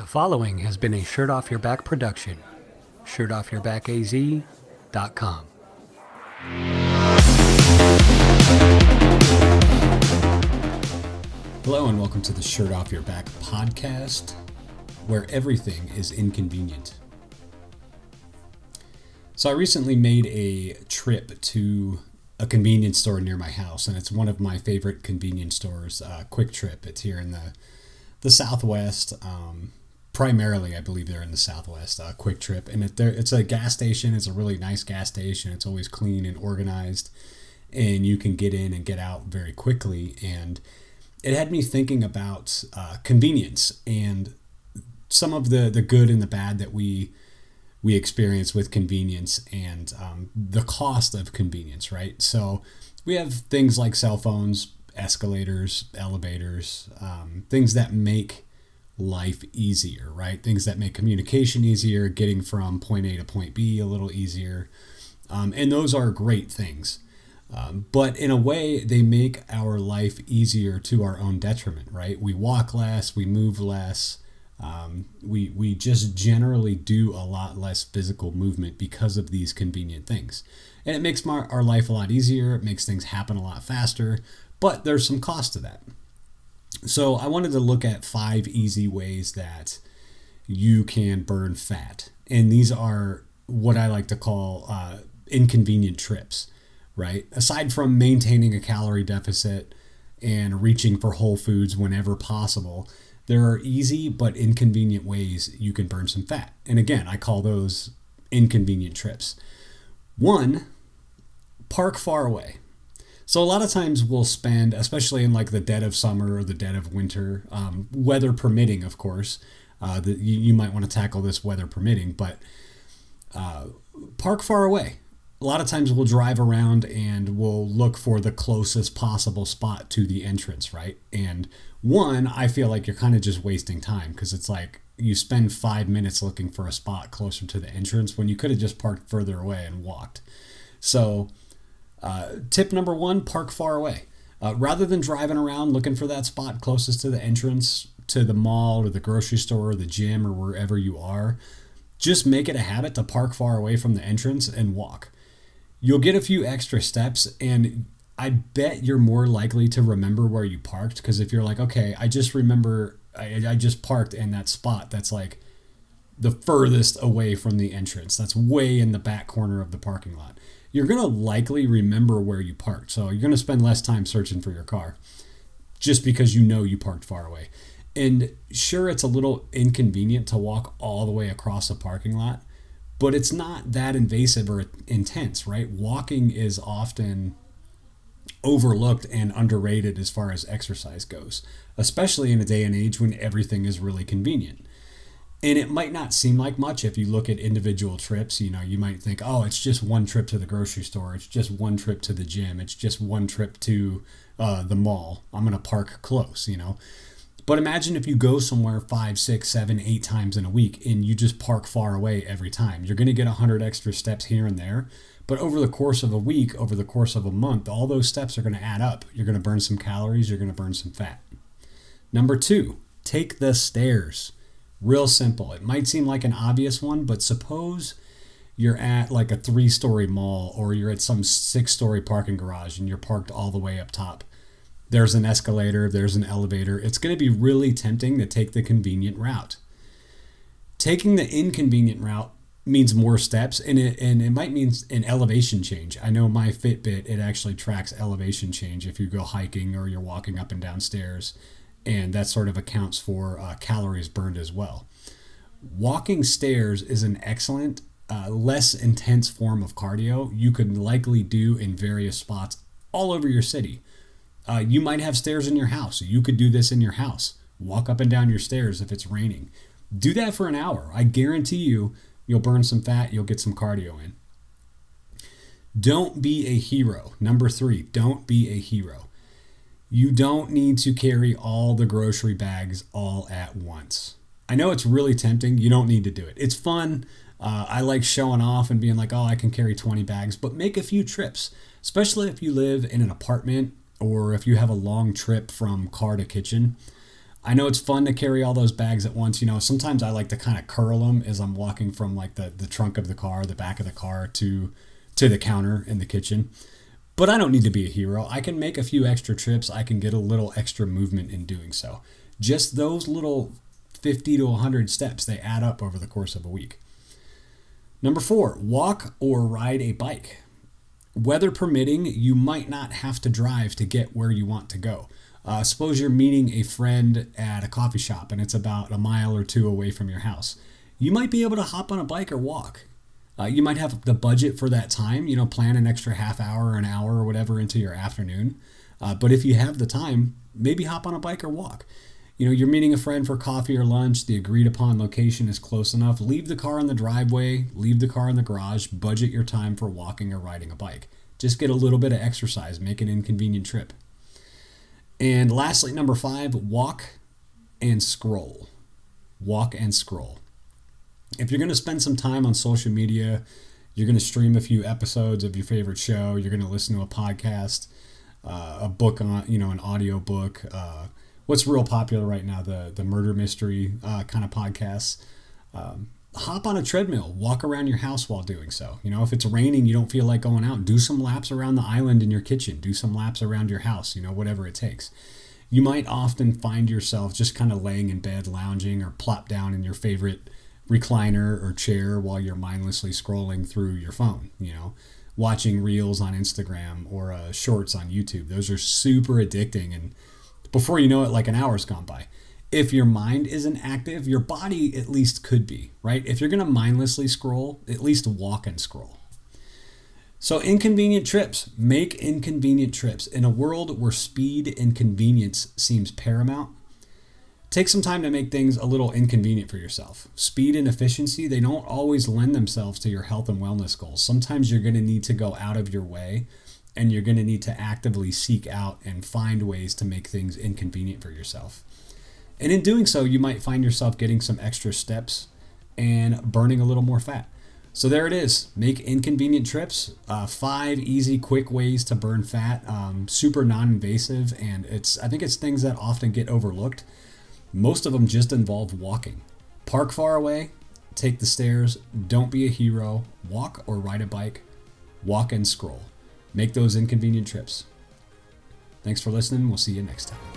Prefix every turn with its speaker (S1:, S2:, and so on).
S1: The following has been a Shirt Off Your Back production. ShirtOffYourBackAZ.com.
S2: Hello and welcome to the Shirt Off Your Back podcast, where everything is inconvenient. So I recently made a trip to a convenience store near my house, and it's one of my favorite convenience stores, Quick Trip. It's here in the Southwest. Primarily, I believe they're in the Southwest, Quick Trip. And it's a gas station. It's a really nice gas station. It's always clean and organized, and you can get in and get out very quickly. And it had me thinking about convenience and some of the good and the bad that we experience with convenience, and the cost of convenience, right? So we have things like cell phones, escalators, elevators, things that make life easier, right? Things that make communication easier, getting from point A to point B a little easier. And those are great things. But in a way, they make our life easier to our own detriment, right? We walk less, we move less. We just generally do a lot less physical movement because of these convenient things. And it makes our life a lot easier. It makes things happen a lot faster, but there's some cost to that. So I wanted to look at 5 easy ways that you can burn fat. And these are what I like to call inconvenient trips, right? Aside from maintaining a calorie deficit and reaching for whole foods whenever possible, there are easy but inconvenient ways you can burn some fat. And again, I call those inconvenient trips. 1, park far away. So a lot of times we'll spend, especially in like the dead of summer or the dead of winter, weather permitting, of course, you might want to tackle this weather permitting, but park far away. A lot of times we'll drive around and we'll look for the closest possible spot to the entrance, right? And I feel like you're kind of just wasting time, because it's like you spend 5 minutes looking for a spot closer to the entrance when you could have just parked further away and walked. So tip number 1, park far away. Rather than driving around looking for that spot closest to the entrance to the mall or the grocery store or the gym or wherever you are, just make it a habit to park far away from the entrance and walk. You'll get a few extra steps, and I bet you're more likely to remember where you parked, because if you're like, okay, I just remember I just parked in that spot that's like the furthest away from the entrance, that's way in the back corner of the parking lot, you're going to likely remember where you parked. So you're going to spend less time searching for your car just because you know you parked far away. And sure, it's a little inconvenient to walk all the way across a parking lot, but it's not that invasive or intense, right? Walking is often overlooked and underrated as far as exercise goes, especially in a day and age when everything is really convenient. And it might not seem like much if you look at individual trips. You know, you might think, oh, it's just one trip to the grocery store. It's just one trip to the gym. It's just one trip to the mall. I'm going to park close, you know. But imagine if you go somewhere 5, 6, 7, 8 times in a week and you just park far away every time. You're going to get 100 extra steps here and there. But over the course of a week, over the course of a month, all those steps are going to add up. You're going to burn some calories. You're going to burn some fat. Number 2, take the stairs. Real simple. It might seem like an obvious one, but suppose you're at like a 3-story mall, or you're at some 6-story parking garage and you're parked all the way up top. There's an escalator, there's an elevator. It's going to be really tempting to take the convenient route. Taking the inconvenient route means more steps, and it might mean an elevation change. I know my Fitbit, it actually tracks elevation change if you go hiking or you're walking up and down stairs. And that sort of accounts for calories burned as well. Walking stairs is an excellent, less intense form of cardio you could likely do in various spots all over your city. You might have stairs in your house. You could do this in your house. Walk up and down your stairs if it's raining. Do that for an hour. I guarantee you'll burn some fat. You'll get some cardio in. Don't be a hero. Number 3, don't be a hero. You don't need to carry all the grocery bags all at once. I know it's really tempting. You don't need to do it. It's fun. I like showing off and being like, oh, I can carry 20 bags, but make a few trips, especially if you live in an apartment or if you have a long trip from car to kitchen. I know it's fun to carry all those bags at once. Sometimes I like to kind of curl them as I'm walking from like the trunk of the car, the back of the car to the counter in the kitchen. But I don't need to be a hero. I can make a few extra trips. I can get a little extra movement in doing so. Just those little 50 to 100 steps, they add up over the course of a week. Number 4, walk or ride a bike. Weather permitting, you might not have to drive to get where you want to go. Suppose you're meeting a friend at a coffee shop and it's about a mile or two away from your house. You might be able to hop on a bike or walk. You might have the budget for that time, plan an extra half hour or an hour or whatever into your afternoon. But if you have the time, maybe hop on a bike or walk. You're meeting a friend for coffee or lunch, the agreed upon location is close enough. Leave the car in the driveway, leave the car in the garage, budget your time for walking or riding a bike. Just get a little bit of exercise, make an inconvenient trip. And lastly, number 5, walk and scroll. Walk and scroll. If you're going to spend some time on social media, you're going to stream a few episodes of your favorite show, you're going to listen to a podcast, a book on, an audio book, what's real popular right now, the murder mystery kind of podcasts. Hop on a treadmill, walk around your house while doing so. If it's raining, you don't feel like going out, do some laps around the island in your kitchen, do some laps around your house, whatever it takes. You might often find yourself just kind of laying in bed, lounging, or plop down in your favorite recliner or chair while you're mindlessly scrolling through your phone, watching reels on Instagram or shorts on YouTube. Those are super addicting, and before you know it, like an hour's gone by. If your mind isn't active, your body at least could be, right? If you're going to mindlessly scroll, at least walk and scroll. So inconvenient trips, make inconvenient trips. In a world where speed and convenience seems paramount, take some time to make things a little inconvenient for yourself. Speed and efficiency, they don't always lend themselves to your health and wellness goals. Sometimes you're going to need to go out of your way, and you're going to need to actively seek out and find ways to make things inconvenient for yourself. And in doing so, you might find yourself getting some extra steps and burning a little more fat. So there it is. Make inconvenient trips. 5 easy, quick ways to burn fat. Super non-invasive, and I think it's things that often get overlooked. Most of them just involve walking. Park far away, take the stairs, don't be a hero, walk or ride a bike, walk and scroll. Make those inconvenient trips. Thanks for listening. We'll see you next time.